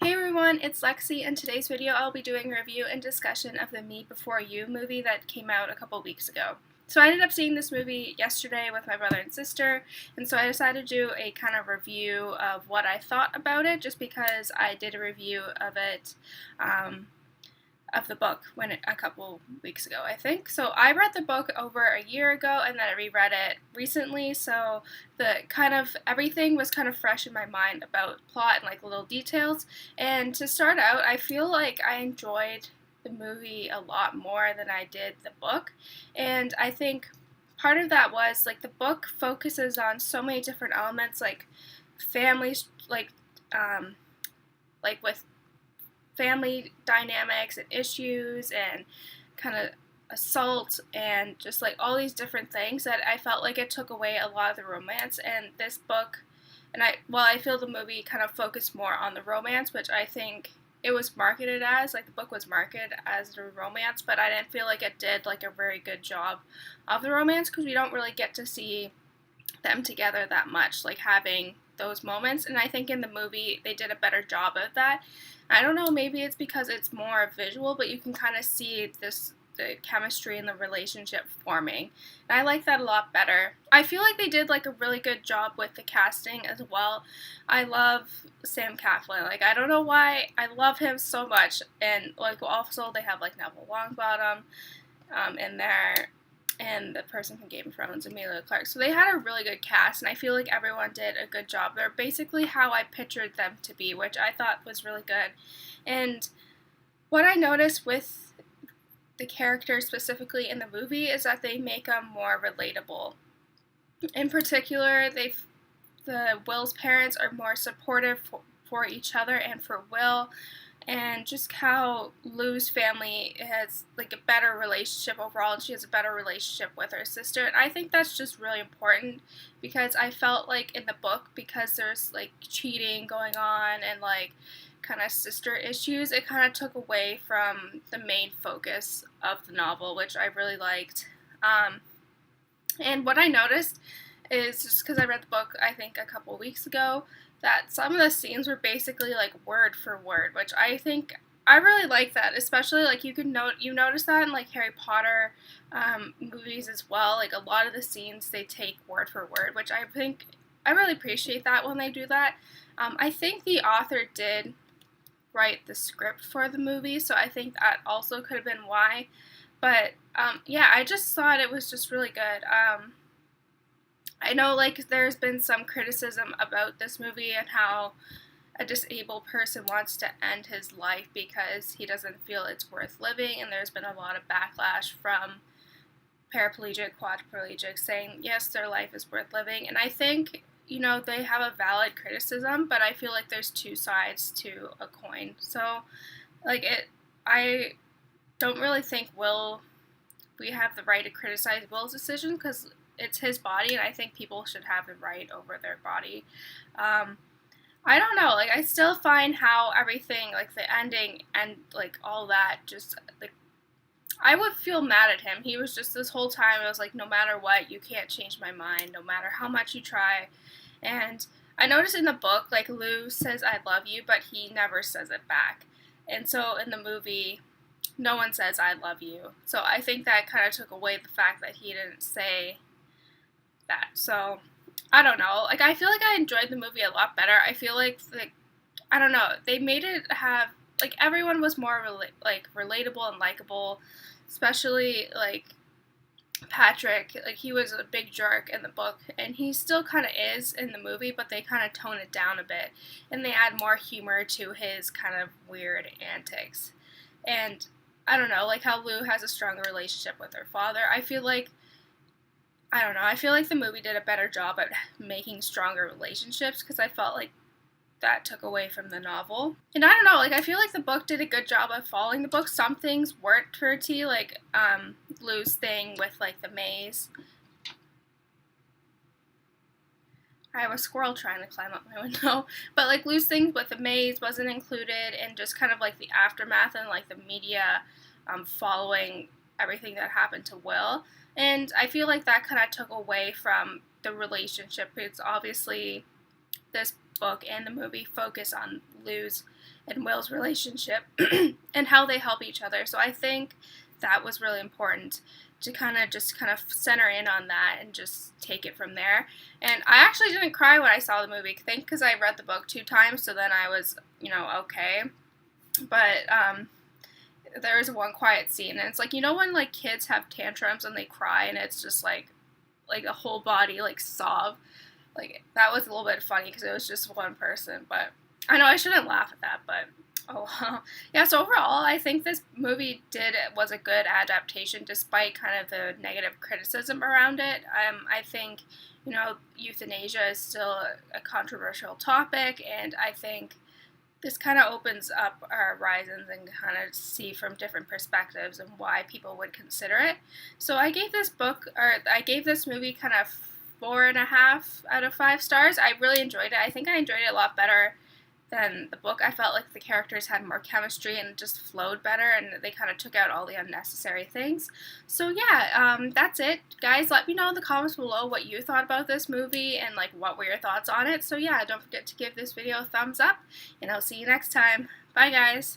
Hey everyone, it's Lexi. In today's video I'll be doing a review and discussion of the Me Before You movie that came out a couple weeks ago. So I ended up seeing this movie yesterday with my brother and sister, and so I decided to do a kind of review of what I thought about it, just because I did a review of it, of the book a couple weeks ago, I think. So I read the book over a year ago, and then I reread it recently, so the kind of everything was kind of fresh in my mind about plot and like little details. And to start out, I feel like I enjoyed the movie a lot more than I did the book, and I think part of that was like the book focuses on so many different elements, like families, like with family dynamics and issues and kind of assault and just like all these different things that I felt like it took away a lot of the romance. And this book, I feel the movie kind of focused more on the romance, which I think it was marketed as, like the book was marketed as a romance, but I didn't feel like it did like a very good job of the romance, because we don't really get to see them together that much, like having those moments. And I think in the movie they did a better job of that. I don't know, maybe it's because it's more visual, but you can kind of see the chemistry and the relationship forming. And I like that a lot better. I feel like they did like a really good job with the casting as well. I love Sam Claflin. Like, I don't know why I love him so much. And like also they have like Neville Longbottom in there, and the person from Game of Thrones, Emilia Clarke. So they had a really good cast, and I feel like everyone did a good job. They're basically how I pictured them to be, which I thought was really good. And what I noticed with the characters specifically in the movie is that they make them more relatable. In particular, the Will's parents are more supportive for each other and for Will, and just how Lou's family has like a better relationship overall, and she has a better relationship with her sister. And I think that's just really important, because I felt like in the book, because there's like cheating going on and like kind of sister issues, it kind of took away from the main focus of the novel, which I really liked. And what I noticed is, just because I read the book I think a couple weeks ago, that some of the scenes were basically like word for word, which I think I really like that. Especially like you notice that in like Harry Potter movies as well. Like a lot of the scenes they take word for word, which I think I really appreciate that when they do that. I think the author did write the script for the movie, so I think that also could have been why. But yeah, I just thought it was just really good. I know like there's been some criticism about this movie and how a disabled person wants to end his life because he doesn't feel it's worth living, and there's been a lot of backlash from paraplegic, quadriplegic saying yes, their life is worth living. And I think, they have a valid criticism, but I feel like there's two sides to a coin. So I don't really think we have the right to criticize Will's decision, because it's his body, and I think people should have the right over their body. I don't know, like I still find how everything, like the ending and like all that, just like I would feel mad at him. He was just this whole time, I was like, no matter what, you can't change my mind, no matter how much you try. And I noticed in the book, like Lou says I love you, but he never says it back. And so in the movie, no one says I love you. So I think that kind of took away the fact that he didn't say that. So I don't know, like I feel like I enjoyed the movie a lot better. I feel like I don't know, they made it have like everyone was more relatable and likable, especially like Patrick. Like he was a big jerk in the book, and he still kind of is in the movie, but they kind of tone it down a bit and they add more humor to his kind of weird antics. And I don't know, like how Lou has a stronger relationship with her father. I feel like the movie did a better job at making stronger relationships, because I felt like that took away from the novel. And I don't know, like I feel like the book did a good job of following the book. Some things weren't for T, like Lou's thing with like the maze. I have a squirrel trying to climb up my window. But like Lou's thing with the maze wasn't included, and just kind of like the aftermath and like the media following everything that happened to Will. And I feel like that kind of took away from the relationship. It's obviously this book and the movie focus on Lou's and Will's relationship and how they help each other. So I think that was really important to kind of center in on that and just take it from there. And I actually didn't cry when I saw the movie, I think because I read the book 2 times, so then I was, okay. But there was one quiet scene, and it's like, when like kids have tantrums and they cry and it's just like a whole body like sob, like that was a little bit funny because it was just one person. But I know I shouldn't laugh at that, but oh well. Yeah, so overall I think this movie was a good adaptation despite kind of the negative criticism around it. I think euthanasia is still a controversial topic, and I think this kind of opens up our horizons and kind of see from different perspectives and why people would consider it. So I gave this movie kind of 4.5 out of 5 stars. I really enjoyed it. I think I enjoyed it a lot better than the book. I felt like the characters had more chemistry and it just flowed better, and they kind of took out all the unnecessary things. So yeah, that's it. Guys, let me know in the comments below what you thought about this movie and like what were your thoughts on it. So yeah, don't forget to give this video a thumbs up, and I'll see you next time. Bye guys!